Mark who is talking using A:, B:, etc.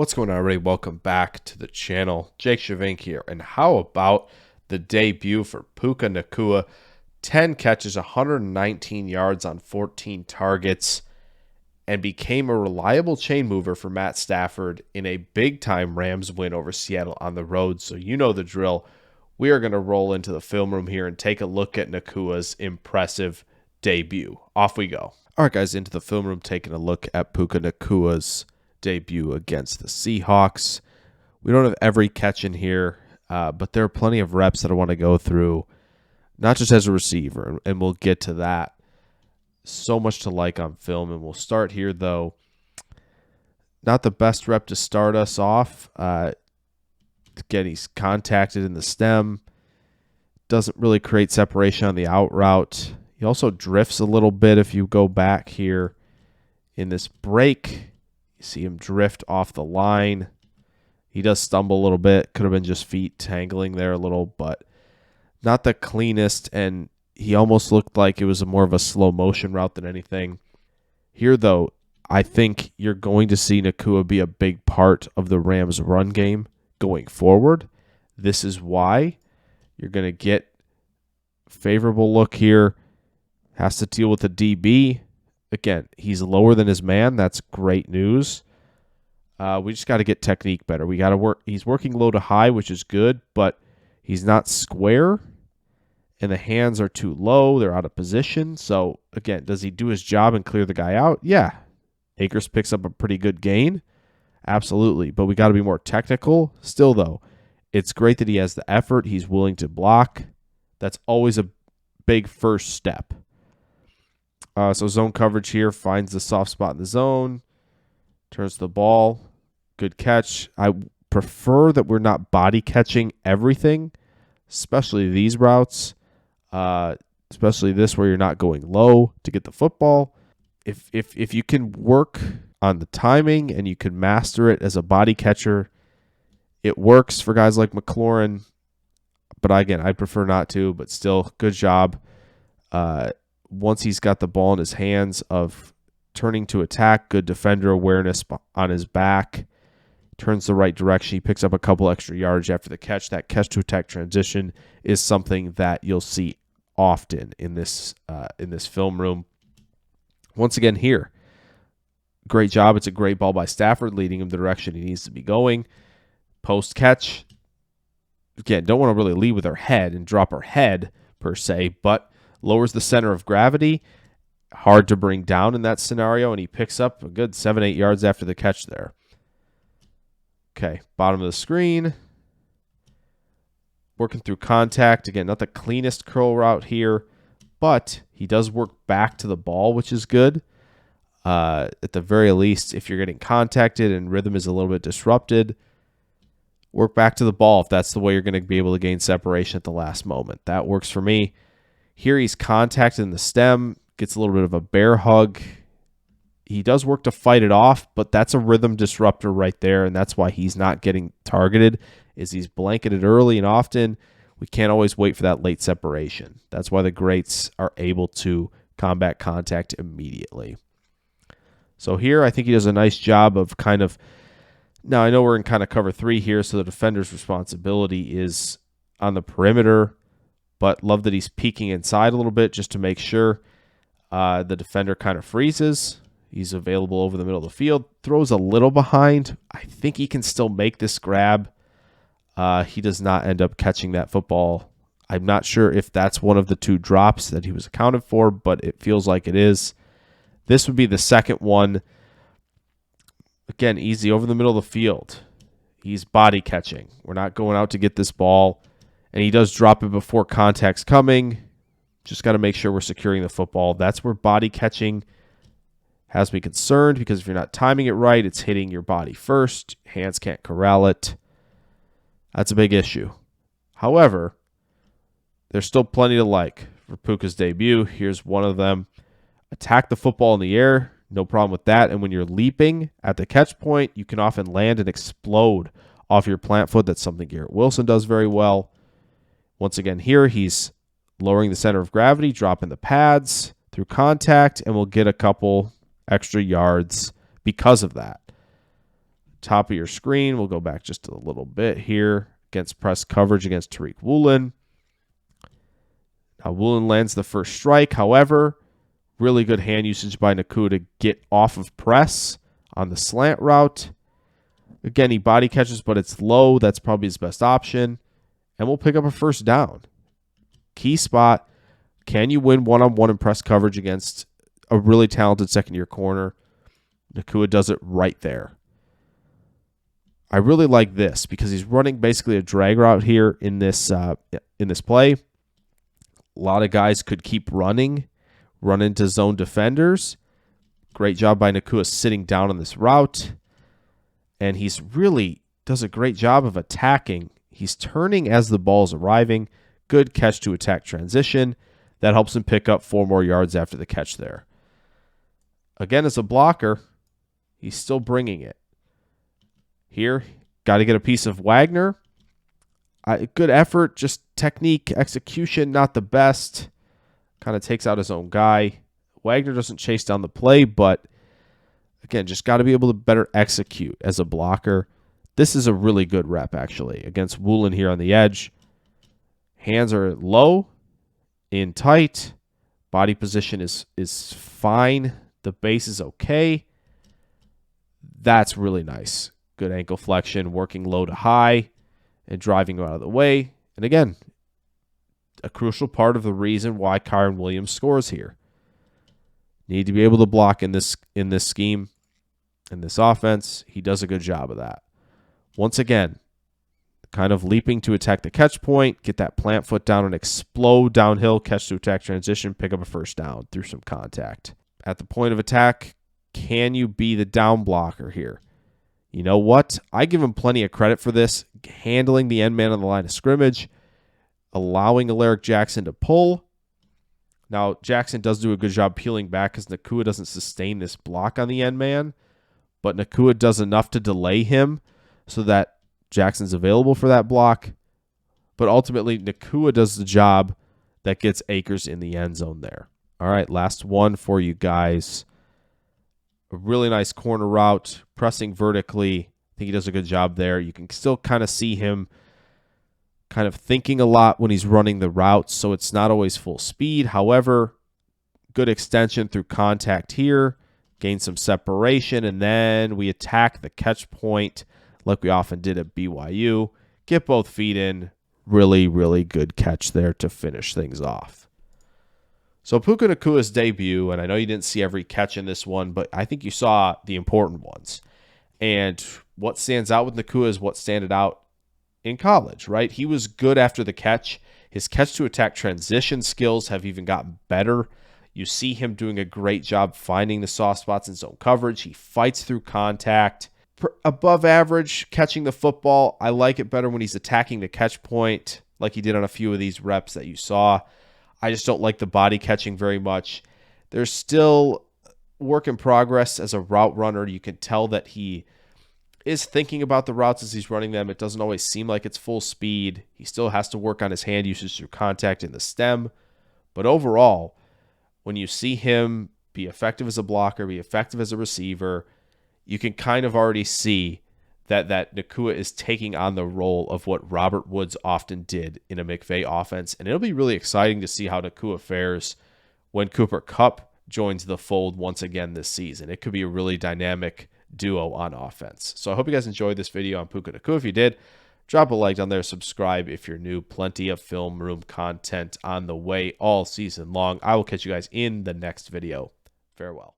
A: What's going on, everybody? Welcome back to the channel. Jake Shavink here. And how about the debut for Puka Nacua? 10 catches, 119 yards on 14 targets, and became a reliable chain mover for Matt Stafford in a big-time Rams win over Seattle on the road. So you know the drill. We are going to roll into the film room here and take a look at Nacua's impressive debut. Off we go. All right, guys, into the film room, taking a look at Puka Nacua's debut against the Seahawks. We don't have every catch in here, but there are plenty of reps that I want to go through, not just as a receiver, and we'll get to that. So much to like on film, and we'll start here, though. Not the best rep to start us off. Again, he's contacted in the stem. Doesn't really create separation on the out route. He also drifts a little bit if you go back here in this break. See him drift off the line. He does stumble a little bit. Could have been just feet tangling there a little, but not the cleanest. And he almost looked like it was more of a slow motion route than anything. Here, though, I think you're going to see Nacua be a big part of the Rams' run game going forward. This is why you're going to get favorable look here. Has to deal with the DB. Again, he's lower than his man. That's great news. We just got to get technique better. We got to work. He's working low to high, which is good, but he's not square, and the hands are too low. They're out of position. So, again, does he do his job and clear the guy out? Yeah. Akers picks up a pretty good gain. Absolutely. But we got to be more technical. Still, though, it's great that he has the effort. He's willing to block. That's always a big first step. So zone coverage here, finds the soft spot in the zone, turns the ball, good catch. I prefer that we're not body catching everything, especially these routes, especially this where you're not going low to get the football. If you can work on the timing and you can master it as a body catcher, it works for guys like McLaurin. But again, I prefer not to, but still, good job. Once he's got the ball in his hands of turning to attack, good defender awareness on his back, turns the right direction. He picks up a couple extra yards after the catch. That catch to attack transition is something that you'll see often in this film room. Once again here, great job. It's a great ball by Stafford, leading him the direction he needs to be going. Post catch, again, don't want to really lead with our head and drop our head per se, but lowers the center of gravity. Hard to bring down in that scenario, and he picks up a good 7-8 yards after the catch there. Okay, bottom of the screen. Working through contact. Again, not the cleanest curl route here, but he does work back to the ball, which is good. At the very least, if you're getting contacted and rhythm is a little bit disrupted, work back to the ball if that's the way you're going to be able to gain separation at the last moment. That works for me. Here he's contacted in the stem, gets a little bit of a bear hug. He does work to fight it off, but that's a rhythm disruptor right there, and that's why he's not getting targeted, is he's blanketed early and often. We can't always wait for that late separation. That's why the greats are able to combat contact immediately. So here I think he does a nice job of now I know we're in kind of cover 3 here, so the defender's responsibility is on the perimeter, but love that he's peeking inside a little bit just to make sure the defender kind of freezes. He's available over the middle of the field. Throws a little behind. I think he can still make this grab. He does not end up catching that football. I'm not sure if that's one of the 2 drops that he was accounted for, but it feels like it is. This would be the second one. Again, easy over the middle of the field. He's body catching. We're not going out to get this ball. And he does drop it before contact's coming. Just got to make sure we're securing the football. That's where body catching has me concerned, because if you're not timing it right, it's hitting your body first. Hands can't corral it. That's a big issue. However, there's still plenty to like for Puka's debut. Here's one of them. Attack the football in the air. No problem with that. And when you're leaping at the catch point, you can often land and explode off your plant foot. That's something Garrett Wilson does very well. Once again, here he's lowering the center of gravity, dropping the pads through contact, and we'll get a couple extra yards because of that. top of your screen. We'll go back just a little bit here against press coverage against Tariq Woolen. Now, Woolen lands the first strike. However, really good hand usage by Nacua to get off of press on the slant route. Again, he body catches, but it's low. That's probably his best option. And we'll pick up a first down. Key spot. Can you win one-on-one in press coverage against a really talented second-year corner? Nacua does it right there. I really like this because he's running basically a drag route here in this play. A lot of guys could keep running, run into zone defenders. Great job by Nacua sitting down on this route. And he's really does a great job of attacking. He's turning as the ball's arriving. Good catch to attack transition. That helps him pick up 4 more yards after the catch there. Again, as a blocker, he's still bringing it. Here, got to get a piece of Wagner. Good effort, just technique, execution, not the best. Kind of takes out his own guy. Wagner doesn't chase down the play, but again, just got to be able to better execute as a blocker. This is a really good rep, actually, against Woolen here on the edge. Hands are low, in tight. Body position is fine. The base is okay. That's really nice. Good ankle flexion, working low to high, and driving out of the way. And again, a crucial part of the reason why Kyren Williams scores here. Need to be able to block in this scheme, in this offense. He does a good job of that. Once again, kind of leaping to attack the catch point, get that plant foot down and explode downhill, catch to attack transition, pick up a first down through some contact. At the point of attack, can you be the down blocker here? You know what? I give him plenty of credit for this, handling the end man on the line of scrimmage, allowing Alaric Jackson to pull. Now, Jackson does do a good job peeling back because Nacua doesn't sustain this block on the end man, but Nacua does enough to delay him so that Jackson's available for that block. But ultimately, Nacua does the job that gets Akers in the end zone there. All right, last one for you guys. A really nice corner route, pressing vertically. I think he does a good job there. You can still kind of see him kind of thinking a lot when he's running the route, so it's not always full speed. However, good extension through contact here, gain some separation, and then we attack the catch point like we often did at BYU. Get both feet in. Really, really good catch there to finish things off. So Puka Nacua's debut, and I know you didn't see every catch in this one, but I think you saw the important ones. And what stands out with Nacua is what standed out in college, right? He was good after the catch. His catch-to-attack transition skills have even gotten better. You see him doing a great job finding the soft spots in zone coverage. He fights through contact. Above average catching the football. I like it better when he's attacking the catch point like he did on a few of these reps that you saw. I just don't like the body catching very much. There's still work in progress as a route runner. You can tell that he is thinking about the routes as he's running them. It doesn't always seem like it's full speed. He still has to work on his hand usage through contact in the stem. But overall, when you see him be effective as a blocker, be effective as a receiver, you can kind of already see that Nacua is taking on the role of what Robert Woods often did in a McVay offense. And it'll be really exciting to see how Nacua fares when Cooper Kupp joins the fold once again this season. It could be a really dynamic duo on offense. So I hope you guys enjoyed this video on Puka Nacua. If you did, drop a like down there, subscribe if you're new. Plenty of film room content on the way all season long. I will catch you guys in the next video. Farewell.